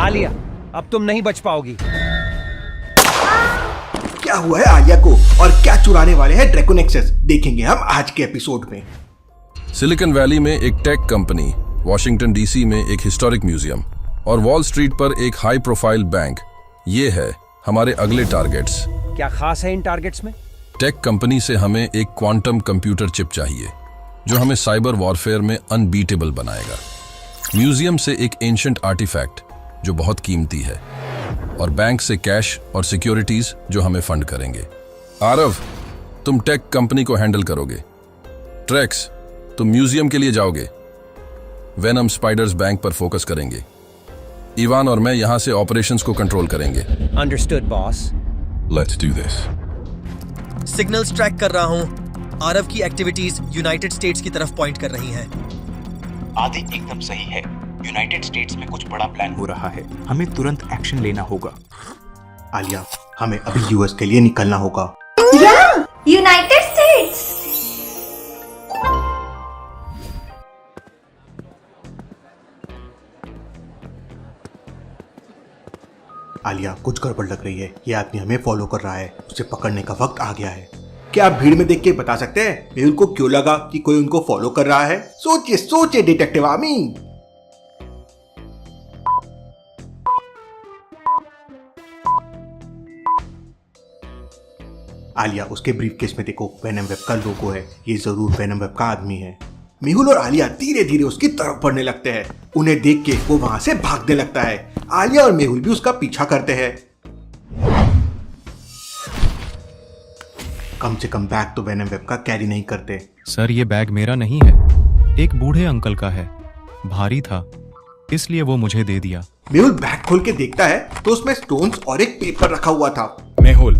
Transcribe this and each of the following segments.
आलिया, अब तुम नहीं बच पाओगी। क्या हुआ है आलिया को और क्या चुराने वाले हैं ड्रैको नेक्सस, देखेंगे हम आज के एपिसोड में। सिलिकॉन वैली में एक टेक कंपनी, वॉशिंगटन डीसी में एक हिस्टोरिक म्यूजियम और वॉल स्ट्रीट पर एक हाई प्रोफाइल बैंक, ये है हमारे अगले टारगेट्स। क्या खास है इन टारगेट्स में? टेक कंपनी से हमें एक क्वांटम कंप्यूटर चिप चाहिए जो हमें साइबर वॉरफेयर में अनबीटेबल बनाएगा। म्यूजियम से एक एंशिएंट आर्टिफैक्ट जो बहुत कीमती है, और बैंक से कैश और सिक्योरिटीज जो हमें फंड करेंगे। आरव, तुम टेक कंपनी को हैंडल करोगे। ट्रेक्स, तुम म्यूजियम के लिए जाओगे। वेनम स्पाइडर्स बैंक पर फोकस करेंगे। इवान और मैं यहां से ऑपरेशंस को कंट्रोल करेंगे। Understood boss. Let's do this. Signals track कर रहा हूं। आरव की एक्टिविटीज यूनाइटेड स्टेट्स की तरफ पॉइंट कर रही हैं। आदि एकदम सही है। यूनाइटेड स्टेट्स में कुछ बड़ा प्लान हो रहा है, हमें तुरंत एक्शन लेना होगा। आलिया, हमें अभी यूएस के लिए निकलना होगा। United states. आलिया, कुछ गड़बड़ लग रही है। ये आदमी हमें फॉलो कर रहा है, उसे पकड़ने का वक्त आ गया है। क्या आप भीड़ में देख के बता सकते हैं मेहुल को क्यों लगा कि कोई उनको फॉलो कर रहा है? सोचिए सोचिए डिटेक्टिव आमी। आलिया, उसके ब्रीफकेस में देखो, वेनम वेब का लोगो है। ये जरूर वेनम वेब का आदमी है। मेहुल और आलिया धीरे धीरे उसकी तरफ बढ़ने लगते हैं। उन्हें देख के वो वहां से भागने लगता है। आलिया और मेहुल भी उसका पीछा करते हैं। कम से कम बैग तो वेनम वेब का कैरी नहीं करते। सर, ये बैग मेरा नहीं है, एक बूढ़े अंकल का है। भारी था इसलिए वो मुझे दे दिया। मेहुल बैग खोल के देखता है तो उसमें स्टोन्स और एक पेपर रखा हुआ था। मेहुल,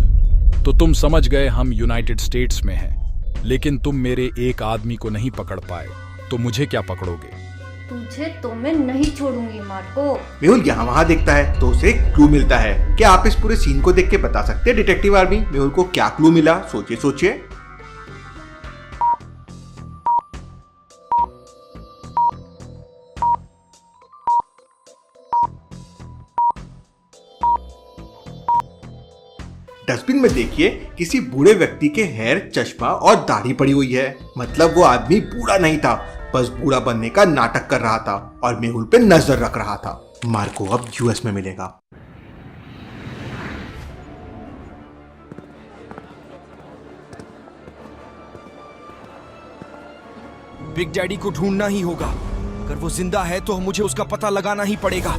तो तुम समझ गए हम यूनाइटेड स्टेट्स में हैं, लेकिन तुम मेरे एक आदमी को नहीं पकड़ पाए, तो मुझे क्या पकड़ोगे? तुझे तो मैं नहीं छोड़ूंगी मार्को। मेहुल यहाँ वहाँ देखता है तो उसे एक क्लू मिलता है। क्या आप इस पूरे सीन को देख के बता सकते हैं डिटेक्टिव आर्मी, मेहुल को क्या क्लू मिला? सोचिए सोचिए। डस्टबिन में देखिए किसी बूढ़े व्यक्ति के हेयर, चश्मा और दाढ़ी पड़ी हुई है। मतलब वो आदमी बूढ़ा नहीं था, बस बूढ़ा बनने का नाटक कर रहा था और मेहुल पे नजर रख रहा था। मार्को अब यूएस में मिलेगा। बिग डैडी को ढूंढना ही होगा। अगर वो जिंदा है तो मुझे उसका पता लगाना ही पड़ेगा।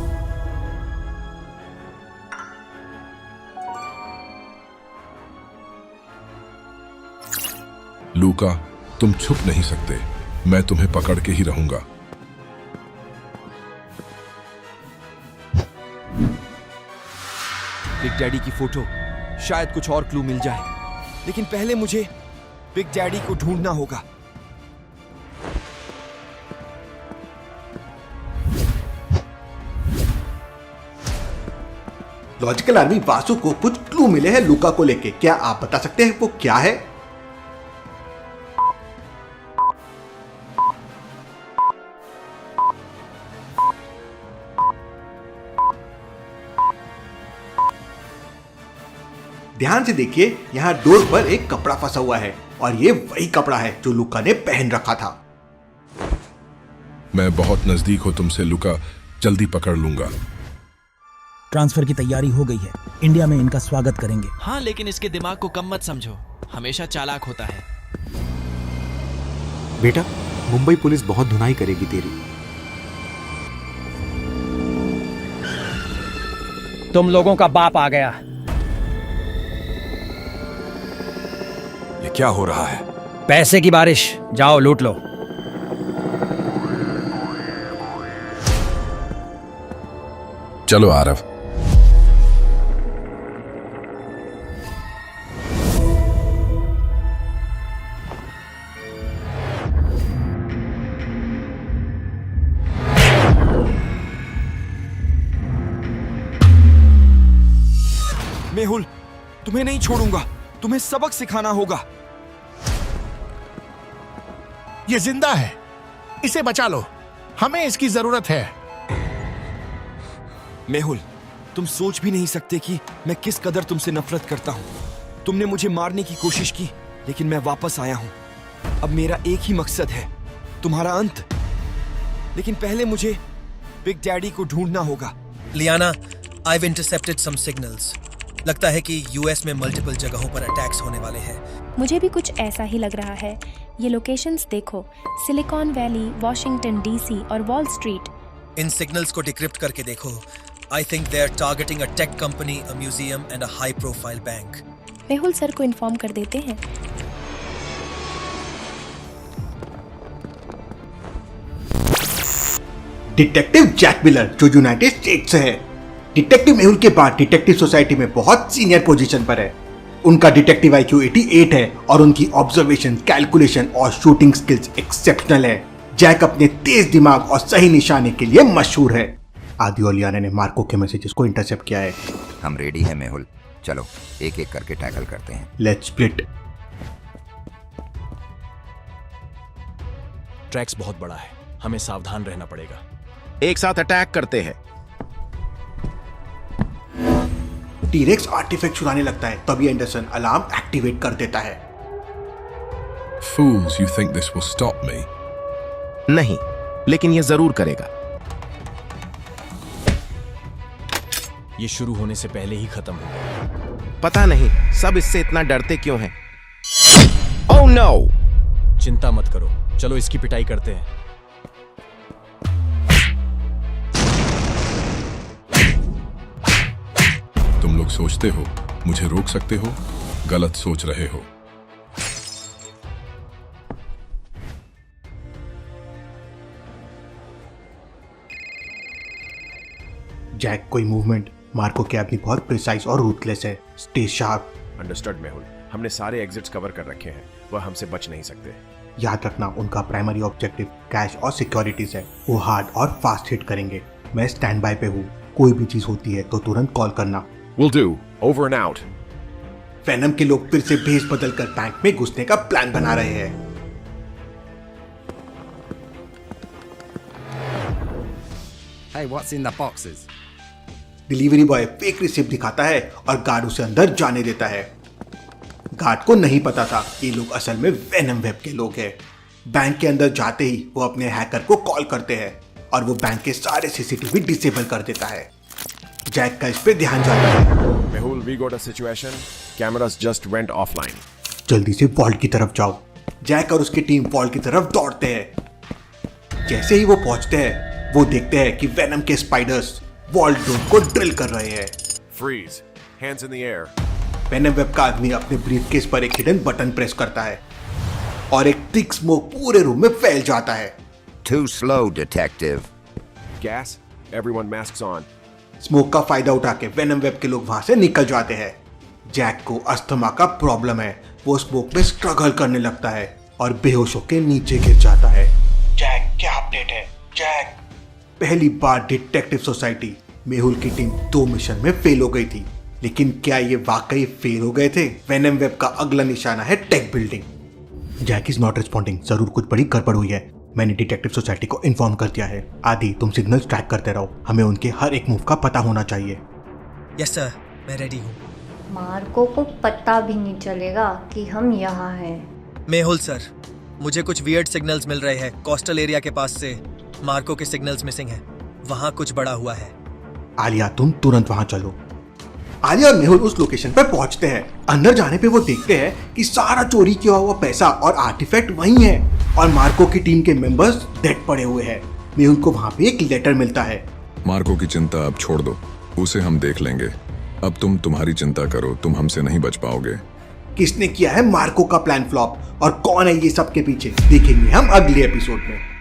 लूका, तुम छुप नहीं सकते, मैं तुम्हें पकड़ के ही रहूंगा। बिग डैडी की फोटो, शायद कुछ और क्लू मिल जाए, लेकिन पहले मुझे बिग डैडी को ढूंढना होगा। लॉजिकल आर्मी, वासु को कुछ क्लू मिले हैं लूका को लेके। क्या आप बता सकते हैं वो क्या है? ध्यान से देखिए, यहाँ डोर पर एक कपड़ा फंसा हुआ है और ये वही कपड़ा है जो लूका ने पहन रखा था। मैं बहुत नजदीक हूं तुमसे लूका, जल्दी पकड़ लूंगा। ट्रांसफर की तैयारी हो गई है, इंडिया में इनका स्वागत करेंगे। हाँ, लेकिन इसके दिमाग को कम मत समझो, हमेशा चालाक होता है। बेटा, मुंबई पुलिस बहुत धुनाई करेगी तेरी। तुम लोगों का बाप आ गया। ये क्या हो रहा है? पैसे की बारिश, जाओ लूट लो। चलो आरव। मेहुल, तुम्हें नहीं छोड़ूंगा, तुम्हें सबक सिखाना होगा। ये जिंदा है, इसे बचा लो, हमें इसकी जरूरत है। मेहुल, तुम सोच भी नहीं सकते कि मैं किस कदर तुमसे नफरत करता हूँ। तुमने मुझे मारने की कोशिश की, लेकिन मैं वापस आया हूँ। अब मेरा एक ही मकसद है, तुम्हारा अंत। लेकिन पहले मुझे बिग डैडी को ढूंढना होगा। लियाना, I've intercepted some signals. लगता है कि यूएस में मल्टीपल जगहों पर अटैक्स होने वाले हैं। मुझे भी कुछ ऐसा ही लग रहा है। ये लोकेशंस देखो, सिलिकॉन वैली, वॉशिंगटन डीसी और वॉल स्ट्रीट। इन सिग्नल्स को डिक्रिप्ट करके देखो। I think they're targeting a tech company, a museum and a high-profile bank. Mehul sir को इन्फॉर्म कर देते हैं। डिटेक्टिव जैक मिलर जो यूनाइटेड स्टेट्स से है। डिटेक्टिव मेहुल के बाद डिटेक्टिव सोसाइटी में बहुत सीनियर पोजीशन पर है। उनका डिटेक्टिव IQ 88 है और उनकी ऑब्जर्वेशन, कैलकुलेशन और शूटिंग स्किल्स एक्सेप्शनल है। जैक अपने तेज दिमाग और सही निशाने के लिए मशहूर है। आदि और लियाना ने मार्को के मैसेजेस को इंटरसेप्ट किया है। हम रेडी हैं मेहुल, चलो एक एक करके टैकल करते हैं। Let's split. ट्रैक्स बहुत बड़ा है, हमें सावधान रहना पड़ेगा। एक साथ अटैक करते हैं। टीरेक्स आर्टिफैक्ट चुराने लगता है, तभी एंडरसन अलार्म एक्टिवेट कर देता है। Fools, you think this will stop me? नहीं, लेकिन यह जरूर करेगा। ये शुरू होने से पहले ही खत्म हो गया। पता नहीं सब इससे इतना डरते क्यों हैं। Oh no! चिंता मत करो, चलो इसकी पिटाई करते हैं। तुम लोग सोचते हो मुझे रोक सकते हो, गलत सोच रहे हो। जैक कोई मूवमेंट, मार्को की आदमी बहुत प्रिसाइज और रूथलेस है। Stay sharp. अंडरस्टूड मेहुल, हमने सारे एग्जिट्स कवर कर रखे हैं, वह हमसे बच नहीं सकते। याद रखना, उनका प्राइमरी ऑब्जेक्टिव कैश और सिक्योरिटीज है। वो हार्ड और फास्ट हिट करेंगे। मैं स्टैंड बाय पे हूँ, कोई भी चीज होती है तो तुरंत कॉल करना। Will do. Over and out. Venom के लोग फिर से भेस बदलकर बैंक में घुसने का प्लान बना रहे हैं। Hey, what's in the boxes? Delivery boy fake receipt दिखाता है और गार्ड उसे अंदर जाने देता है। गार्ड को नहीं पता था ये लोग असल में वेनम वेब के लोग हैं। बैंक के अंदर जाते ही वो अपने हैकर को कॉल करते हैं और वो बैंक के सारे CCTV डिसेबल कर देता है। जैक का इस पे ध्यान जाता है। Mehul, we got a situation. Cameras just went offline. जल्दी से वॉल्ट की तरफ जाओ। जैक और उसकी टीम वॉल्ट की तरफ दौड़ते हैं। जैसे ही वो पहुंचते हैं, वो देखते हैं कि वेनम के स्पाइडर्स वॉल्ट डोर को ड्रिल कर रहे हैं। Freeze. Hands in the air. Venom web का आदमी अपने ब्रीफकेस पर एक हिडन बटन प्रेस करता है और एक थिक स्मोक पूरे रूम में फैल जाता है। Too slow, detective. Gas. Everyone masks on. Smoke का फायदा उठा के वेनम वेब के लोग वहां से निकल जाते हैं। जैक को अस्थमा का प्रॉब्लम है। वो स्मोक में स्ट्रगल करने लगता है और बेहोश होकर नीचे गिर जाता है। जैक, क्या अपडेट है? जैक। पहली बार डिटेक्टिव सोसाइटी, मेहुल की टीम 2 मिशन में फेल हो गई थी, लेकिन क्या ये वाकई फेल हो गए थे? वेनम वेब का अगला निशाना है tech building. Jack is not responding. जरूर कुछ बड़ी गड़बड़ हुई है। मैंने डिटेक्टिव सोसाइटी को इन्फॉर्म कर दिया है। आदि, तुम सिग्नल्स ट्रैक करते रहो, हमें उनके हर एक मूव का पता होना चाहिए। यस सर, मैं रेडी हूँ। मार्को को पता भी नहीं चलेगा कि हम यहाँ हैं। मेहुल सर, मुझे कुछ वियर्ड सिग्नल्स मिल रहे हैं। कोस्टल एरिया के पास से मार्को के सिग्नल्स मिसिंग हैं। वहाँ कुछ बड़ा हुआ है। आलिया, तुम तुरंत वहाँ चलो। आलिया और मेहुल उस लोकेशन पर पहुंचते हैं। अंदर जाने पे वो देखते हैं कि सारा चोरी किया हुआ पैसा और आर्टिफैक्ट वहीं है और मार्को की टीम के मेंबर्स डेड पड़े हुए हैं। मेहुल को वहाँ पे एक लेटर मिलता है। मार्को की चिंता अब छोड़ दो, उसे हम देख लेंगे। अब तुम तुम्हारी चिंता करो, तुम हमसे नहीं बच पाओगे। किसने किया है मार्को का प्लान फ्लॉप और कौन है ये सब के पीछे, देखेंगे हम अगले एपिसोड में।